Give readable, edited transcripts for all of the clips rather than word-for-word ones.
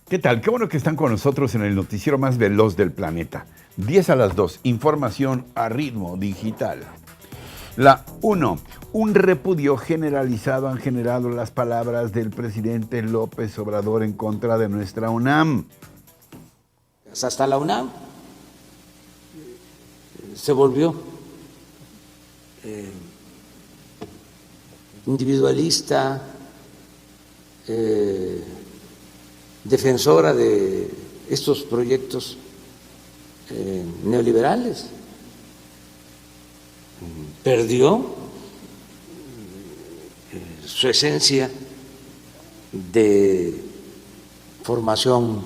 ¿Qué tal? Qué bueno que están con nosotros en el noticiero más veloz del planeta. 10 a las 2, información a ritmo digital. La 1. Un repudio generalizado han generado las palabras del presidente López Obrador en contra de nuestra UNAM. Hasta la UNAM se volvió individualista, defensora de estos proyectos neoliberales. Perdió su esencia de formación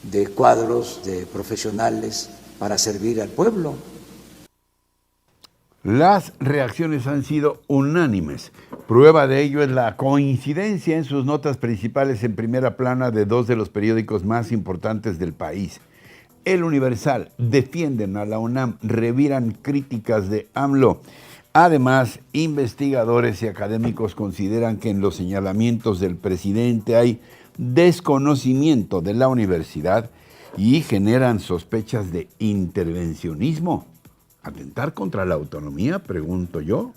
de cuadros, de profesionales para servir al pueblo. Las reacciones han sido unánimes. Prueba de ello es la coincidencia en sus notas principales en primera plana de dos de los periódicos más importantes del país. El Universal defienden a la UNAM, reviran críticas de AMLO. Además, investigadores y académicos consideran que en los señalamientos del presidente hay desconocimiento de la universidad y generan sospechas de intervencionismo. ¿Atentar contra la autonomía? Pregunto yo.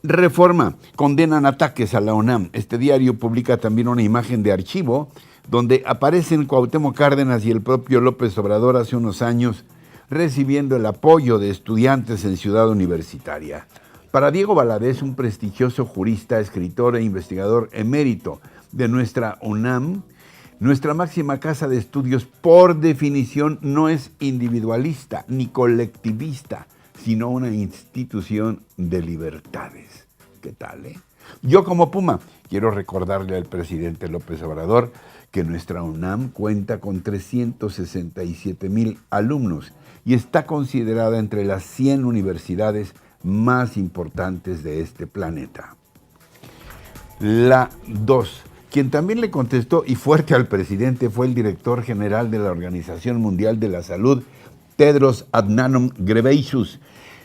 Reforma. Condenan ataques a la UNAM. Este diario publica también una imagen de archivo donde aparecen Cuauhtémoc Cárdenas y el propio López Obrador hace unos años recibiendo el apoyo de estudiantes en Ciudad Universitaria. Para Diego Valadez, un prestigioso jurista, escritor e investigador emérito de nuestra UNAM, nuestra máxima casa de estudios por definición no es individualista ni colectivista, sino una institución de libertades. ¿Qué tal, Yo como Puma quiero recordarle al presidente López Obrador que nuestra UNAM cuenta con 367,000 alumnos y está considerada entre las 100 universidades más importantes de este planeta. La 2. Quien también le contestó y fuerte al presidente fue el director general de la Organización Mundial de la Salud, Tedros Adhanom Ghebreyesus,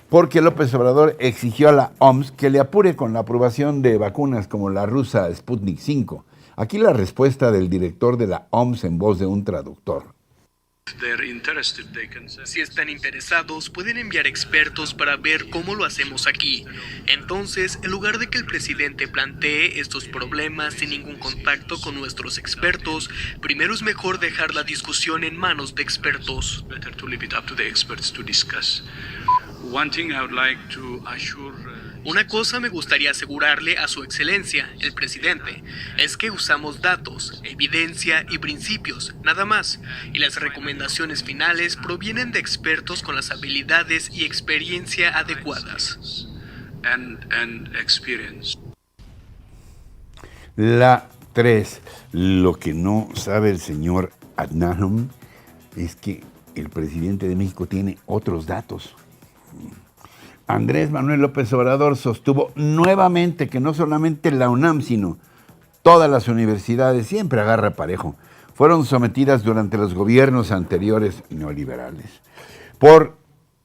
porque López Obrador exigió a la OMS que le apure con la aprobación de vacunas como la rusa Sputnik 5. Aquí la respuesta del director de la OMS en voz de un traductor. Si están interesados, pueden enviar expertos para ver cómo lo hacemos aquí. Entonces, en lugar de que el presidente plantee estos problemas sin ningún contacto con nuestros expertos, primero es mejor dejar la discusión en manos de expertos. Una cosa me gustaría asegurarle a su excelencia, el presidente, es que usamos datos, evidencia y principios, nada más, y las recomendaciones finales provienen de expertos con las habilidades y experiencia adecuadas. La 3. Lo que no sabe el señor Adhanom es que el presidente de México tiene otros datos. Andrés Manuel López Obrador sostuvo nuevamente que no solamente la UNAM, sino todas las universidades, siempre agarra parejo, fueron sometidas durante los gobiernos anteriores neoliberales por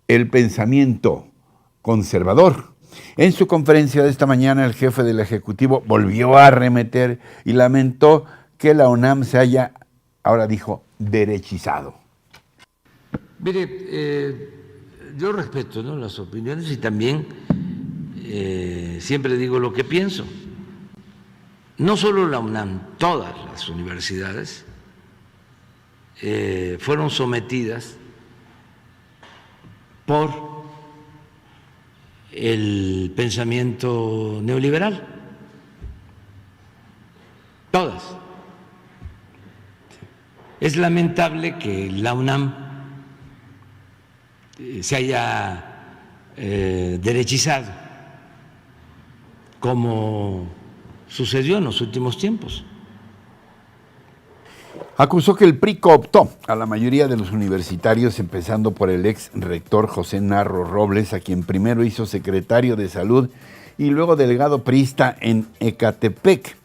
el pensamiento conservador. En su conferencia de esta mañana, el jefe del Ejecutivo volvió a arremeter y lamentó que la UNAM se haya, ahora dijo, derechizado. Mire, yo respeto, ¿no?, las opiniones y también siempre digo lo que pienso. No solo la UNAM, todas las universidades fueron sometidas por el pensamiento neoliberal. Todas. Es lamentable que la UNAM se haya derechizado, como sucedió en los últimos tiempos. Acusó que el PRI cooptó a la mayoría de los universitarios, empezando por el ex rector José Narro Robles, a quien primero hizo secretario de Salud y luego delegado priista en Ecatepec.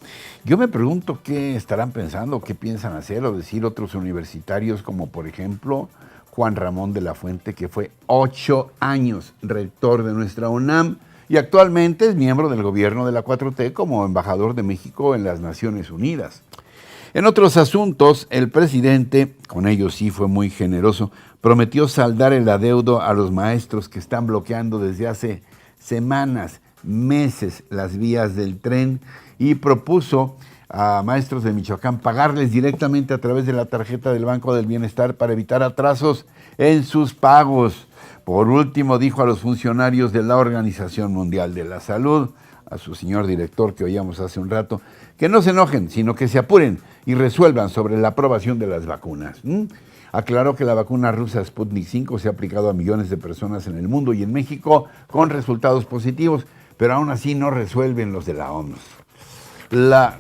Yo me pregunto qué estarán pensando, qué piensan hacer o decir otros universitarios, como por ejemplo Juan Ramón de la Fuente, que fue 8 años rector de nuestra UNAM y actualmente es miembro del gobierno de la 4T como embajador de México en las Naciones Unidas. En otros asuntos, el presidente, con ello sí fue muy generoso, prometió saldar el adeudo a los maestros que están bloqueando desde hace semanas, meses las vías del tren y propuso a maestros de Michoacán pagarles directamente a través de la tarjeta del Banco del Bienestar para evitar atrasos en sus pagos. Por último, dijo a los funcionarios de la Organización Mundial de la Salud, a su señor director que oíamos hace un rato, que no se enojen, sino que se apuren y resuelvan sobre la aprobación de las vacunas. Aclaró que la vacuna rusa Sputnik 5 se ha aplicado a millones de personas en el mundo y en México con resultados positivos, pero aún así no resuelven los de la OMS. La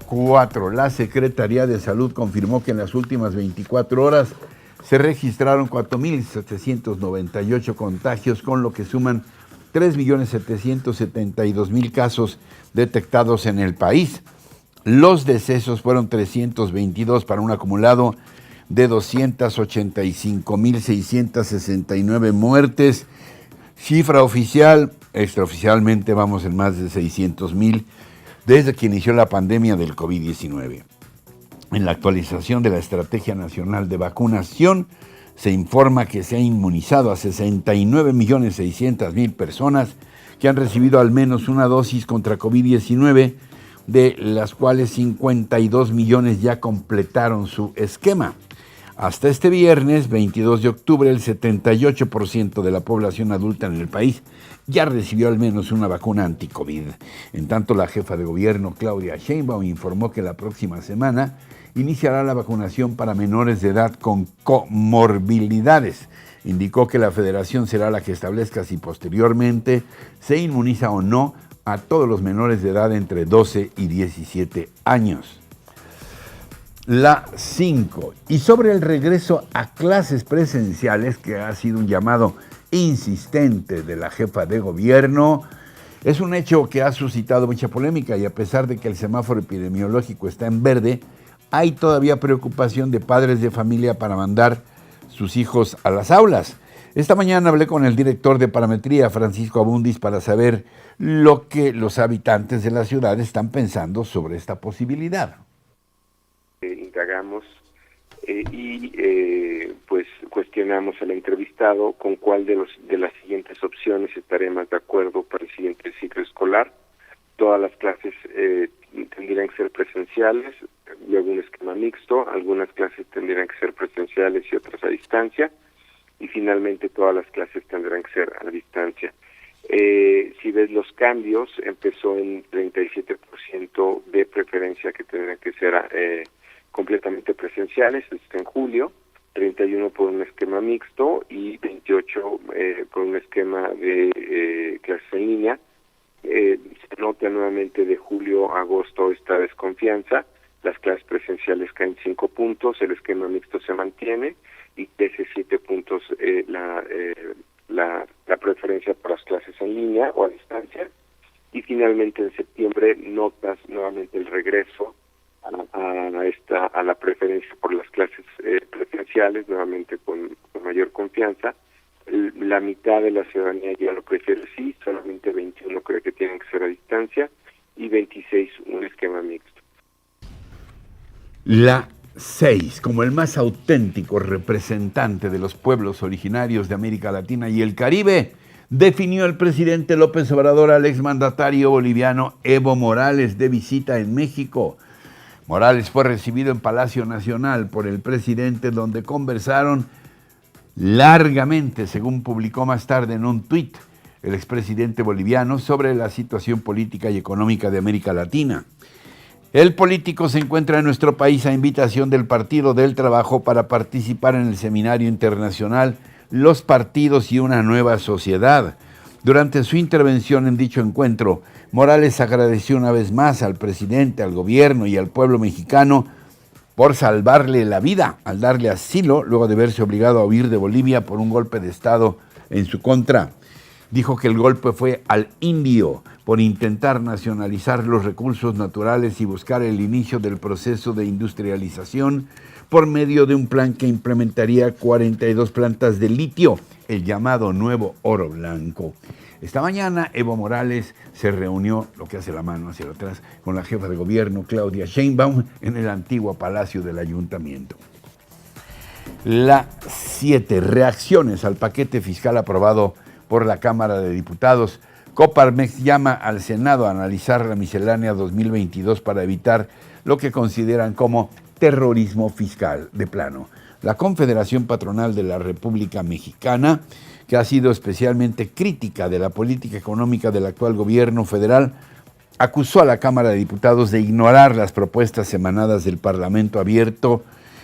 Secretaría de Salud confirmó que en las últimas 24 horas se registraron 4.798 contagios, con lo que suman 3.772.000 casos detectados en el país. Los decesos fueron 322 para un acumulado de 285.669 muertes. Cifra oficial, extraoficialmente vamos en más de 600.000 desde que inició la pandemia del COVID-19. En la actualización de la Estrategia Nacional de Vacunación, se informa que se ha inmunizado a 69.600.000 personas que han recibido al menos una dosis contra COVID-19, de las cuales 52 millones ya completaron su esquema. Hasta este viernes, 22 de octubre, el 78% de la población adulta en el país ya recibió al menos una vacuna anti-COVID. En tanto, la jefa de gobierno, Claudia Sheinbaum, informó que la próxima semana iniciará la vacunación para menores de edad con comorbilidades. Indicó que la federación será la que establezca si posteriormente se inmuniza o no a todos los menores de edad entre 12 y 17 años. La 5. Y sobre el regreso a clases presenciales, que ha sido un llamado insistente de la jefa de gobierno, es un hecho que ha suscitado mucha polémica y a pesar de que el semáforo epidemiológico está en verde, hay todavía preocupación de padres de familia para mandar sus hijos a las aulas. Esta mañana hablé con el director de parametría, Francisco Abundis, para saber lo que los habitantes de la ciudad están pensando sobre esta posibilidad. Indagamos pues cuestionamos al entrevistado con cuál de las siguientes opciones estaré más de acuerdo para el siguiente ciclo escolar. Todas las clases tendrían que ser presenciales, luego un esquema mixto, algunas clases tendrían que ser presenciales y otras a distancia, y finalmente todas las clases tendrán que ser a distancia. Si ves los cambios, empezó en 37% de preferencia que tendrán que ser completamente presenciales, esto en julio, 31 por un esquema mixto y 28 por un esquema de clases en línea. Se nota nuevamente de julio a agosto esta desconfianza, las clases presenciales caen 5 puntos, el esquema mixto se mantiene y crece 7 puntos la preferencia para las clases en línea o a distancia, y finalmente en septiembre notas nuevamente el regreso a la preferencia por las clases presenciales, nuevamente con mayor confianza. La mitad de la ciudadanía ya lo prefiere así, solamente 21 cree que tienen que ser a distancia y 26 un esquema mixto. La 6, como el más auténtico representante de los pueblos originarios de América Latina y el Caribe, definió el presidente López Obrador al exmandatario boliviano Evo Morales de visita en México. Morales fue recibido en Palacio Nacional por el presidente, donde conversaron largamente, según publicó más tarde en un tuit el expresidente boliviano, sobre la situación política y económica de América Latina. El político se encuentra en nuestro país a invitación del Partido del Trabajo para participar en el seminario internacional Los partidos y una nueva sociedad. Durante su intervención en dicho encuentro, Morales agradeció una vez más al presidente, al gobierno y al pueblo mexicano por salvarle la vida al darle asilo luego de verse obligado a huir de Bolivia por un golpe de Estado en su contra. Dijo que el golpe fue al indio por intentar nacionalizar los recursos naturales y buscar el inicio del proceso de industrialización por medio de un plan que implementaría 42 plantas de litio, el llamado nuevo oro blanco. Esta mañana Evo Morales se reunió, lo que hace la mano hacia atrás, con la jefa de gobierno Claudia Sheinbaum en el antiguo Palacio del Ayuntamiento. La 7. Reacciones al paquete fiscal aprobado por la Cámara de Diputados. Coparmex llama al Senado a analizar la miscelánea 2022 para evitar lo que consideran como terrorismo fiscal de plano. La Confederación Patronal de la República Mexicana, que ha sido especialmente crítica de la política económica del actual gobierno federal, acusó a la Cámara de Diputados de ignorar las propuestas emanadas del Parlamento Abierto,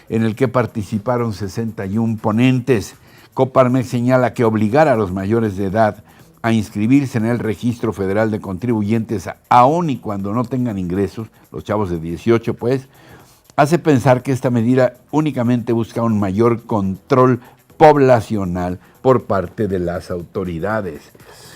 en el que participaron 61 ponentes. Coparmex señala que obligar a los mayores de edad a inscribirse en el Registro Federal de Contribuyentes, aun y cuando no tengan ingresos, los chavos de 18 pues, hace pensar que esta medida únicamente busca un mayor control poblacional por parte de las autoridades.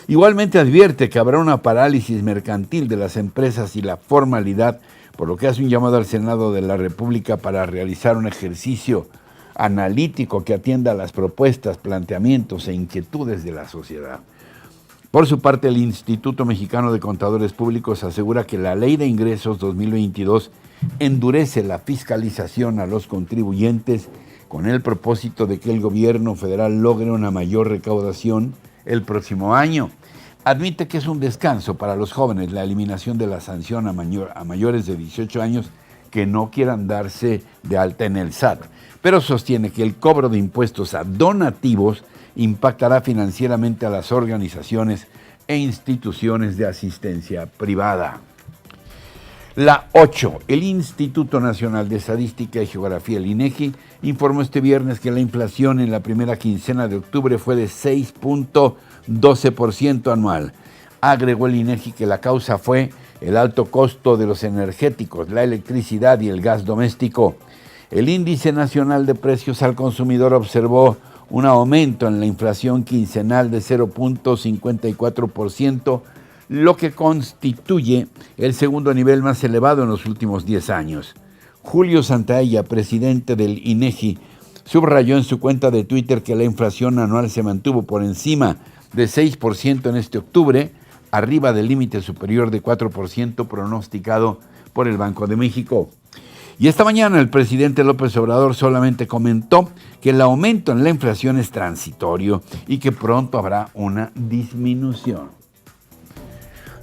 Igualmente advierte que habrá una parálisis mercantil de las empresas y la formalidad, por lo que hace un llamado al Senado de la República para realizar un ejercicio analítico que atienda a las propuestas, planteamientos e inquietudes de la sociedad. Por su parte, el Instituto Mexicano de Contadores Públicos asegura que la Ley de Ingresos 2022 endurece la fiscalización a los contribuyentes con el propósito de que el gobierno federal logre una mayor recaudación el próximo año. Admite que es un descanso para los jóvenes la eliminación de la sanción a mayores de 18 años que no quieran darse de alta en el SAT, pero sostiene que el cobro de impuestos a donativos impactará financieramente a las organizaciones e instituciones de asistencia privada. La 8. El Instituto Nacional de Estadística y Geografía, el INEGI, informó este viernes que la inflación en la primera quincena de octubre fue de 6.12% anual. Agregó el INEGI que la causa fue el alto costo de los energéticos, la electricidad y el gas doméstico. El Índice Nacional de Precios al Consumidor observó un aumento en la inflación quincenal de 0.54%, lo que constituye el segundo nivel más elevado en los últimos 10 años. Julio Santaella, presidente del INEGI, subrayó en su cuenta de Twitter que la inflación anual se mantuvo por encima de 6% en este octubre, arriba del límite superior de 4% pronosticado por el Banco de México. Y esta mañana el presidente López Obrador solamente comentó que el aumento en la inflación es transitorio y que pronto habrá una disminución.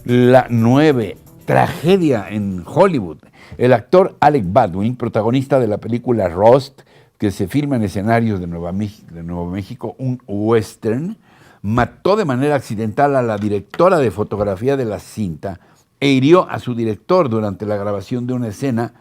La 9. Tragedia en Hollywood. El actor Alec Baldwin, protagonista de la película Rust, que se filma en escenarios de Nuevo México, un western, mató de manera accidental a la directora de fotografía de la cinta e hirió a su director durante la grabación de una escena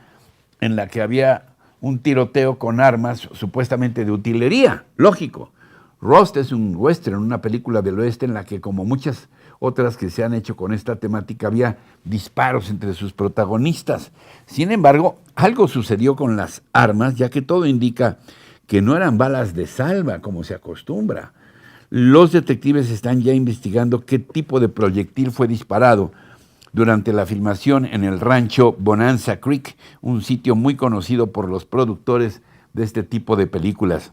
en la que había un tiroteo con armas supuestamente de utilería. Lógico. Rust es un western, una película del oeste en la que, como muchas otras que se han hecho con esta temática, había disparos entre sus protagonistas. Sin embargo, algo sucedió con las armas, ya que todo indica que no eran balas de salva, como se acostumbra. Los detectives están ya investigando qué tipo de proyectil fue disparado durante la filmación en el rancho Bonanza Creek, un sitio muy conocido por los productores de este tipo de películas.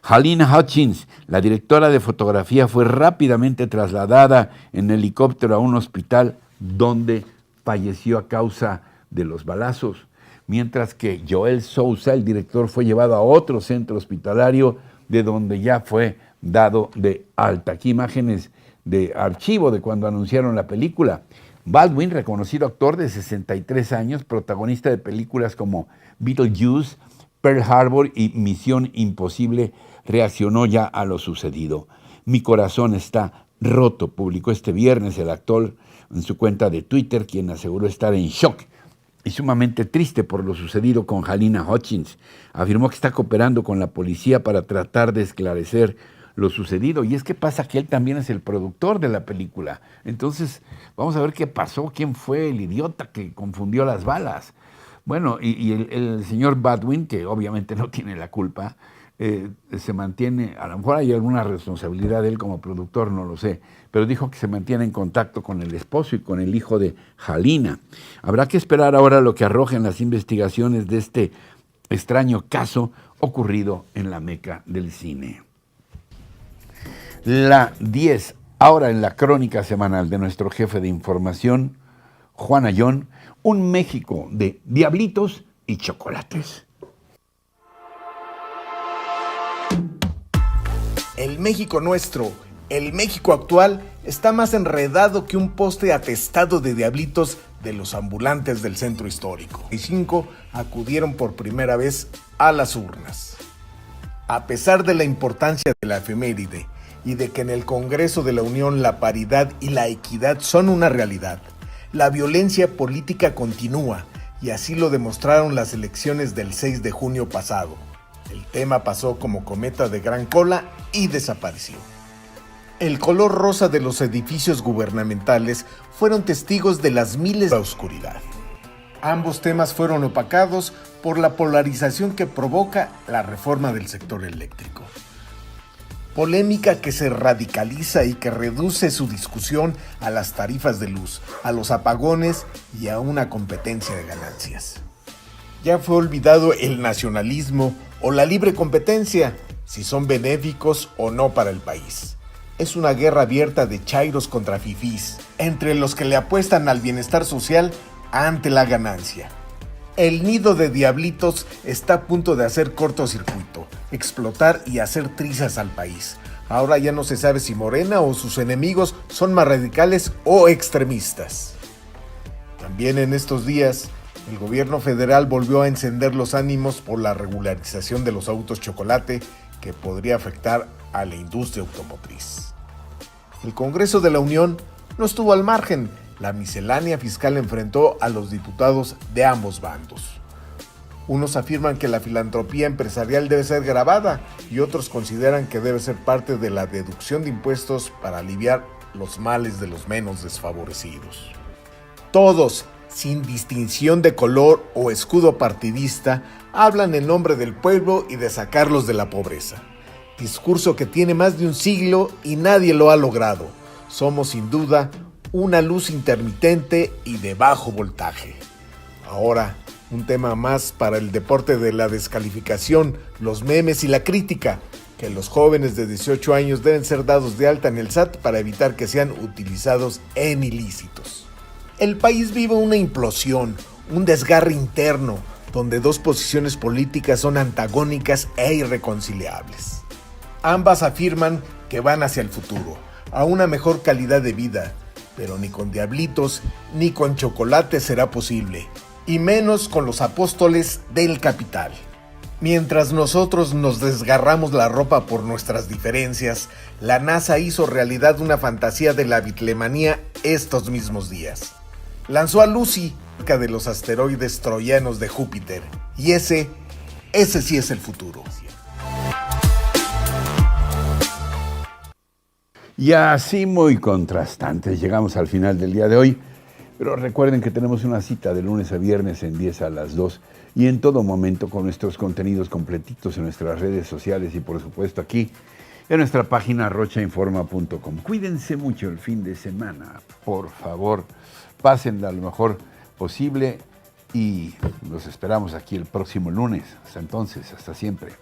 Halyna Hutchins, la directora de fotografía, fue rápidamente trasladada en helicóptero a un hospital donde falleció a causa de los balazos, mientras que Joel Sousa, el director, fue llevado a otro centro hospitalario de donde ya fue dado de alta. Aquí imágenes de archivo de cuando anunciaron la película. Baldwin, reconocido actor de 63 años, protagonista de películas como Beetlejuice, Pearl Harbor y Misión Imposible, reaccionó ya a lo sucedido. Mi corazón está roto, publicó este viernes el actor en su cuenta de Twitter, quien aseguró estar en shock y sumamente triste por lo sucedido con Halyna Hutchins. Afirmó que está cooperando con la policía para tratar de esclarecer lo sucedido. Y es que pasa que él también es el productor de la película. Entonces, vamos a ver qué pasó, quién fue el idiota que confundió las balas. Bueno, y el señor Baldwin, que obviamente no tiene la culpa, se mantiene, a lo mejor hay alguna responsabilidad de él como productor, no lo sé, pero dijo que se mantiene en contacto con el esposo y con el hijo de Halyna. Habrá que esperar ahora lo que arrojen las investigaciones de este extraño caso ocurrido en la meca del cine. La 10. Ahora en la crónica semanal de nuestro jefe de información, Juan Ayón, un México de diablitos y chocolates. El México nuestro, el México actual, está más enredado que un poste atestado de diablitos de los ambulantes del centro histórico. Y 5 acudieron por primera vez a las urnas. A pesar de la importancia de la efeméride y de que en el Congreso de la Unión la paridad y la equidad son una realidad, la violencia política continúa y así lo demostraron las elecciones del 6 de junio pasado. El tema pasó como cometa de gran cola y desapareció. El color rosa de los edificios gubernamentales fueron testigos de las miles de oscuridad. Ambos temas fueron opacados por la polarización que provoca la reforma del sector eléctrico. Polémica que se radicaliza y que reduce su discusión a las tarifas de luz, a los apagones y a una competencia de ganancias. Ya fue olvidado el nacionalismo o la libre competencia, si son benéficos o no para el país. Es una guerra abierta de chairos contra fifís, entre los que le apuestan al bienestar social ante la ganancia. El nido de diablitos está a punto de hacer cortocircuito, explotar y hacer trizas al país. Ahora ya no se sabe si Morena o sus enemigos son más radicales o extremistas. También en estos días, el gobierno federal volvió a encender los ánimos por la regularización de los autos chocolate que podría afectar a la industria automotriz. El Congreso de la Unión no estuvo al margen. La miscelánea fiscal enfrentó a los diputados de ambos bandos. Unos afirman que la filantropía empresarial debe ser gravada y otros consideran que debe ser parte de la deducción de impuestos para aliviar los males de los menos desfavorecidos. Todos, sin distinción de color o escudo partidista, hablan en nombre del pueblo y de sacarlos de la pobreza. Discurso que tiene más de un siglo y nadie lo ha logrado. Somos sin duda una luz intermitente y de bajo voltaje. Ahora, un tema más para el deporte de la descalificación, los memes y la crítica, que los jóvenes de 18 años deben ser dados de alta en el SAT para evitar que sean utilizados en ilícitos. El país vive una implosión, un desgarre interno, donde dos posiciones políticas son antagónicas e irreconciliables. Ambas afirman que van hacia el futuro, a una mejor calidad de vida, pero ni con diablitos ni con chocolate será posible, y menos con los apóstoles del capital. Mientras nosotros nos desgarramos la ropa por nuestras diferencias, la NASA hizo realidad una fantasía de la bitlemanía estos mismos días. Lanzó a Lucy cerca de los asteroides troyanos de Júpiter, y ese sí es el futuro. Y así muy contrastantes llegamos al final del día de hoy, pero recuerden que tenemos una cita de lunes a viernes en 10 a las 2 y en todo momento con nuestros contenidos completitos en nuestras redes sociales y por supuesto aquí en nuestra página rochainforma.com. Cuídense mucho el fin de semana, por favor, pásenla lo mejor posible y los esperamos aquí el próximo lunes. Hasta entonces, hasta siempre.